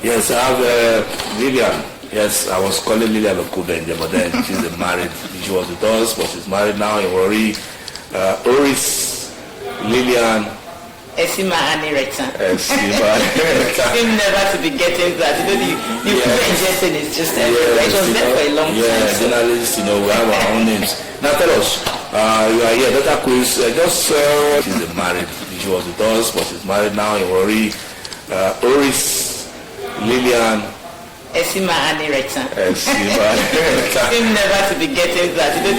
Yes, I have Lillian. Yes, I was calling Lillian Okubenje, but then she's married. She was with us, but she's married now in Ori. Oris, Lillian. Esima Anireta. Esima Anireta. Seem never to be getting that. You know, the ingestion is just everywhere. It was there for a long time. Yeah, journalists, we have our own names. Now tell us, you are here, Dr. Quiz. She's married. She was with us, but she's married now in Ori. Oris, Lillian. Esima Anireta. Esima Anireta. Seem never to be getting that. You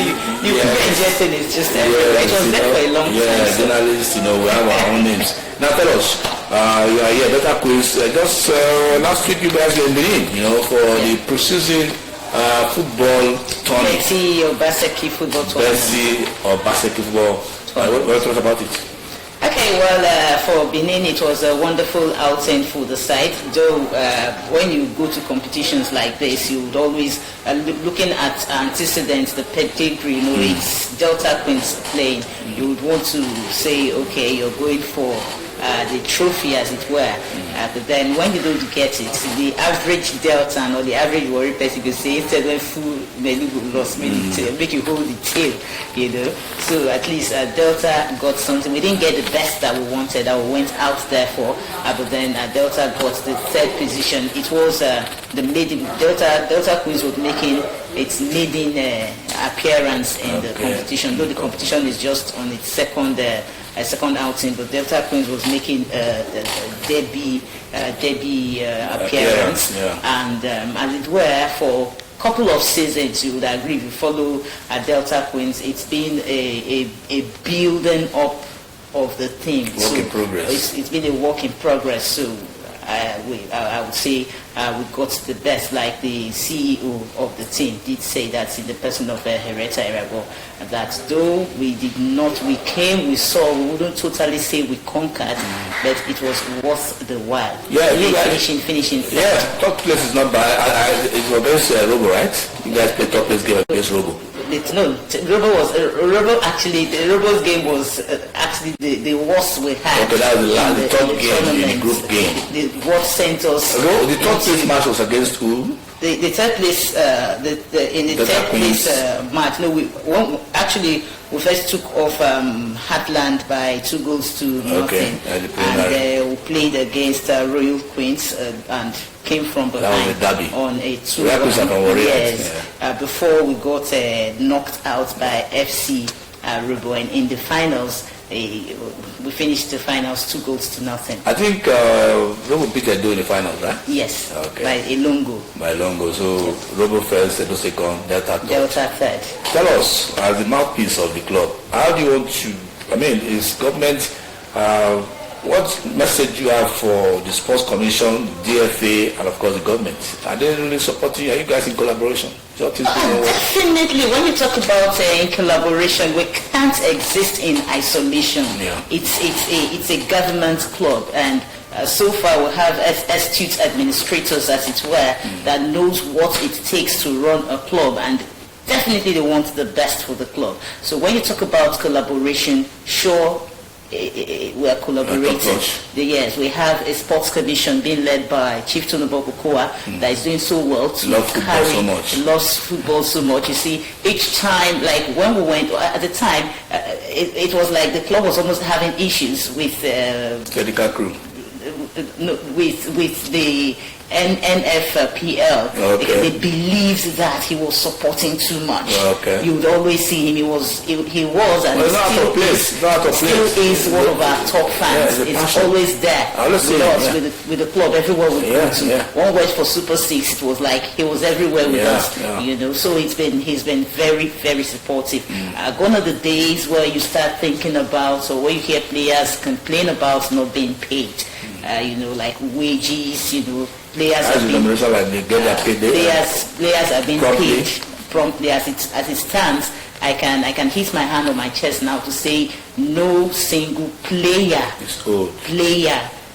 know, the ingestion is just everywhere. It was there for a long time. Yeah, journalists, we have our own names. Now tell us, you are here, Dr. Quiz. Last week you guys were in Benin, for the pre-season football tournament. Bessie or Baseki football tournament. Bessie or Baseki football. What about it? Okay, well, for Benin, it was a wonderful outing for the side. Though when you go to competitions like this, you would always, looking at antecedents, the pedigree, it's Delta Queens playing, you would want to say, okay, you're going for the trophy, as it were. But then when you don't get it, the average Delta or the average Warri person could say, instead of full many lost, make you hold the tail, So at least Delta got something. We didn't get the best that we wanted, that we went out there for, but then Delta got the third position. It was the maiden, Delta Queens was making its maiden appearance in the competition, though the competition is just on its second outing, but Delta Queens was making a debut appearance, and as it were, for a couple of seasons, you would agree, if you follow Delta Queens, it's been a building up of the team. Work in progress. It's been a work in progress, so I would say we got the best, like the CEO of the team did say that in the person of Hereta Erabo, that though we came, we saw, we wouldn't totally say we conquered, but it was worth the while. Yeah, finishing. Yeah, top place is not bad. It was against Robo, right? You guys played top place game against Robo. Robo's game was actually the worst we had. Okay, that was the top game, the group game. What sent us? The top place match was against who? The third place, in the third place match. No, we first took off Heartland by 2 goals to nothing, and we played against Royal Queens and came from behind on a 2-1. Yes, before we got knocked out by FC Robo, and in the finals, we finished the finals 2 goals to nothing. I think Robo beat Edo in the finals, right? Yes, by a long goal. By a long goal. So Robo first, Edo second, Delta third. Delta third. Tell us, as the mouthpiece of the club, how do you want to, is government, what message you have for the Sports Commission, DFA, and of course the government? Are they really supporting you? Are you guys in collaboration? Definitely. When you talk about in collaboration, we can't exist in isolation. Yeah. It's a government club, and so far we have astute administrators, as it were, that knows what it takes to run a club, and definitely they want the best for the club. So when you talk about collaboration, sure, we are collaborating. Yes, we have a sports commission being led by Chief Tonobo Kokoa that is doing so well to loves football so much. You see, each time, like when we went at the time, it was like the club was almost having issues with medical crew. With the NFPL. They believed that he was supporting too much. You would always see him. He was and still is one of our top fans. It's always there with us, with the club, everywhere we go to. One word for Super 6, it was like he was everywhere with us. So he's been very, very supportive. Gone are the days where you start thinking about, or where you hear players complain about not being paid. Like wages, players are being paid promptly as it stands. I can hit my hand on my chest now to say no single player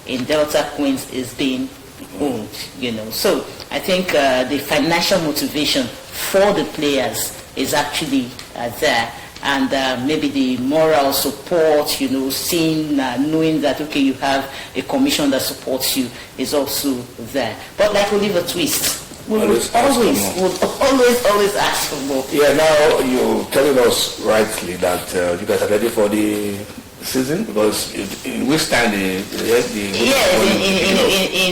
in Delta Queens is being owned. So I think the financial motivation for the players is actually there. and maybe the moral support, seeing, knowing that, okay, you have a commission that supports you is also there. But like Oliver Twist, we would always ask for more. Yeah, now you're telling us rightly that you guys are ready for the season, because in weeks time in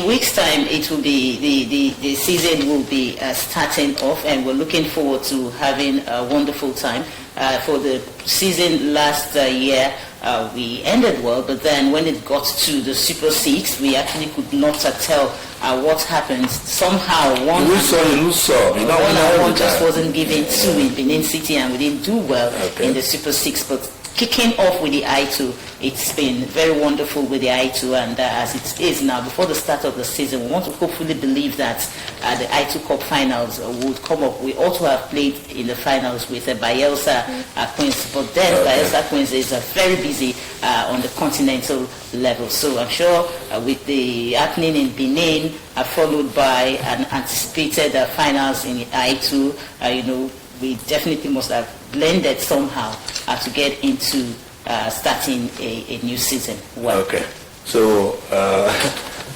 weeks time it will be the season will be starting off, and we're looking forward to having a wonderful time. For the season last year, we ended well, but then when it got to the Super 6, we actually could not tell what happened. Somehow one just wasn't given to in Benin City, and we didn't do well in the Super 6. But kicking off with the I2, it's been very wonderful with the I2, and as it is now, before the start of the season, we want to hopefully believe that the I2 Cup finals would come up. We also have played in the finals with Bayelsa Queens, but then Bayelsa Queens is very busy on the continental level. So I'm sure with the happening in Benin, followed by an anticipated finals in the I2, we definitely must have blended somehow to get into starting a new season. Well. Okay. So,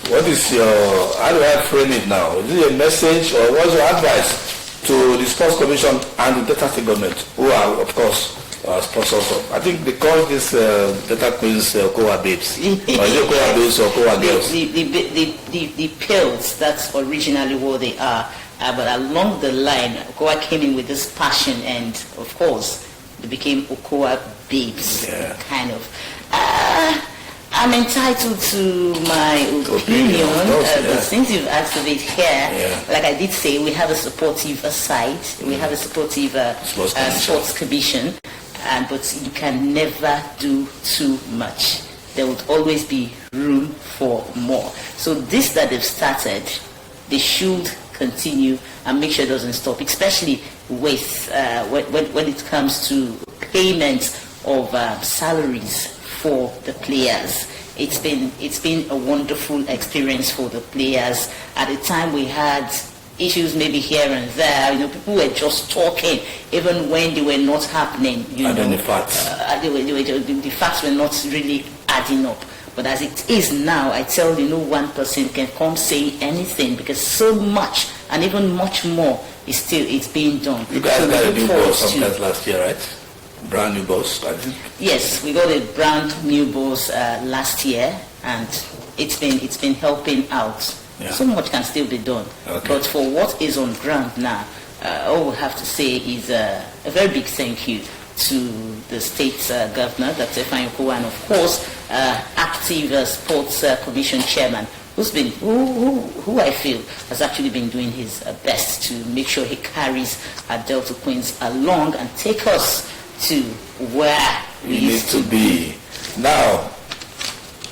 what is how do I frame it now? Is it a message, or what's your advice to the Sports Commission and the Delta State government, who are, of course, sponsors of? I think they call this Delta Queens Kowa Babes. Or is it Kowa Babes or Kowa Girls? The pills, that's originally what they are. But along the line, Okowa came in with this passion, and of course, they became Okowa Babes, kind of. I'm entitled to my opinion, but since you've asked of it here, like I did say, we have a supportive side, we have a supportive sports commission, but you can never do too much. There would always be room for more. So this that they've started, they should continue and make sure it doesn't stop, especially with when it comes to payment of salaries for the players. It's been a wonderful experience for the players. At the time we had issues maybe here and there, people were just talking even when they were not happening. The facts. The facts were not really adding up. But as it is now, I tell you, no one person can come say anything, because so much and even much more it's being done. You guys got a new boss sometimes last year, right? Brand new boss, I think. Yes, we got a brand new boss last year, and it's been helping out. Yeah. So much can still be done. Okay. But for what is on ground now, all we have to say is a very big thank you to the state governor, Dr. Fanyoko, and of course, active sports commission chairman, who I feel has actually been doing his best to make sure he carries Delta Queens along and take us to where we need to be. Now,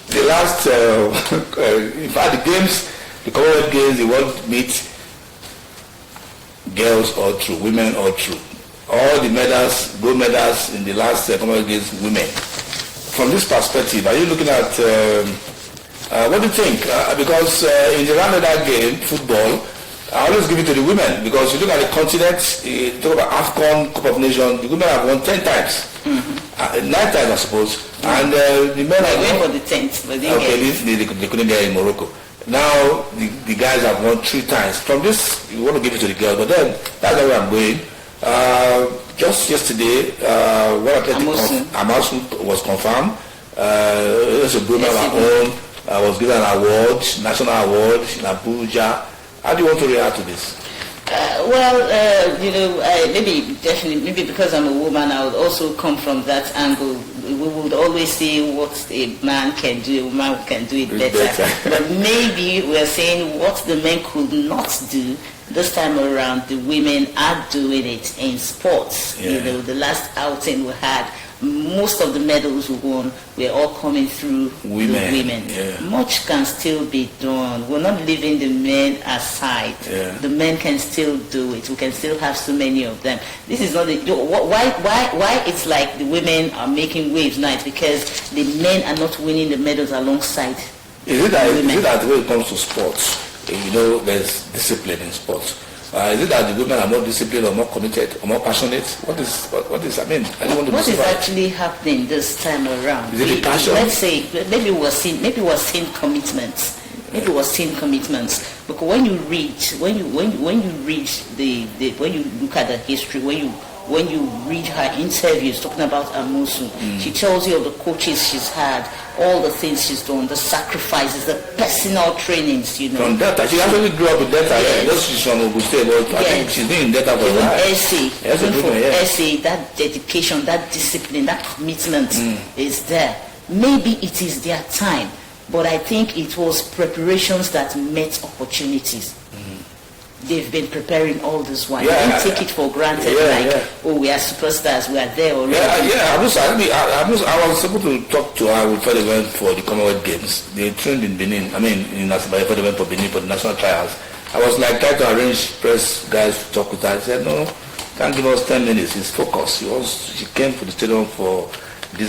the last, in fact, the games, the Commonwealth Games, the World Meet, girls all through, women all through. All the medals, gold medals in the last Commonwealth Games, women. From this perspective, are you looking at, what do you think? Because in the round of that game, football, I always give it to the women, because you look at the continent, you talk about AFCON, Cup of Nations, the women have won 10 times. 9 times, I suppose. And the men are went for the 10th, but they couldn't get in Morocco. Now, the guys have won 3 times. From this, you want to give it to the girls, but then that's where I'm going. Just yesterday, Amasu was confirmed. There's a woman of our own was given an award, national award in Abuja. How do you want to react to this? Maybe because I'm a woman, I would also come from that angle. We would always say what a man can do, a woman can do it better. But maybe we're saying what the men could not do. This time around, the women are doing it in sports. Yeah. The last outing we had, most of the medals we won were all coming through women. Yeah. Much can still be done. We're not leaving the men aside. Yeah. The men can still do it. We can still have so many of them. This is not why it's like the women are making waves now. It's because the men are not winning the medals alongside. Is it that when it comes to sports, there's discipline in sports? Is it that the women are more disciplined or more committed or more passionate? What is, I mean, I don't want to What be is surprised. actually happening this time around? Is it the passion? Let's say, maybe we're seeing commitments. Maybe we're seeing commitments. Because when you read when you look at the history, when you read her interviews talking about Amusu, she tells you of the coaches she's had, all the things she's done, the sacrifices, the personal trainings, you know. From Delta, she actually grew up with Delta. Yes. Yeah, she's from Ogun State, but I think she's been in Delta for a Even while. essay, that dedication, that discipline, that commitment is there. Maybe it is their time, but I think it was preparations that met opportunities. They've been preparing all this while. Don't take it for granted, oh, we are superstars, we are there already. I was able to talk to her before they went for the Commonwealth Games. They trained in Benin, in Asaba, before they went for Benin for the national trials. I was like trying to arrange press guys to talk with her. I said, no, can't give us 10 minutes. It's focus. She came to the stadium for this.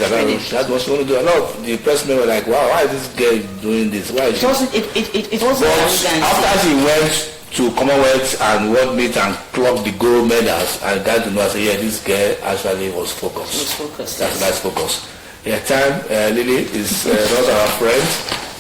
That's what she wanted to do. A lot of the pressmen were like, wow, why is this girl doing this? Why is it wasn't arrogant. After she went to Commonwealth and World Meet and clocked the gold medals, and got to know, I said, yeah, this girl actually was focused. That's nice focus. Yeah, time, Lily, is not our friend.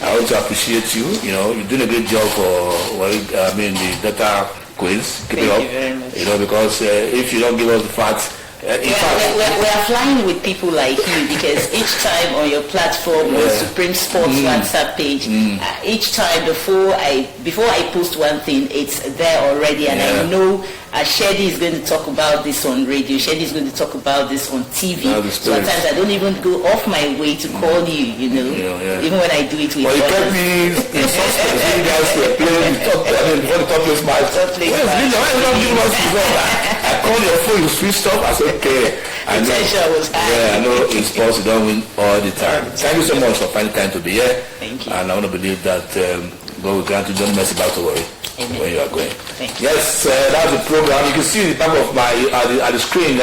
I want to appreciate you. You know, you're doing a great job for, the Delta Queens. Keep it up. Thank you very much. You know, because if you don't give us the facts, We are flying with people like you, because each time on your platform, on Supreme Sports WhatsApp page, each time before I post one thing, it's there already, and I know Shedi is going to talk about this on radio, Shedi is going to talk about this on TV. So at times I don't even go off my way to call you, you know, even when I do it with you kept me in suspense. You guys were playing before the top place match. I called your phone, you switched off. I said, okay. I know in sports you don't win all the time. Thank you so much for finding time to be here. Thank you. And I want to believe that God will grant you, don't mess about to worry. Amen. When you are going. Thank you. Yes, that's the program. You can see the back of my at the screen.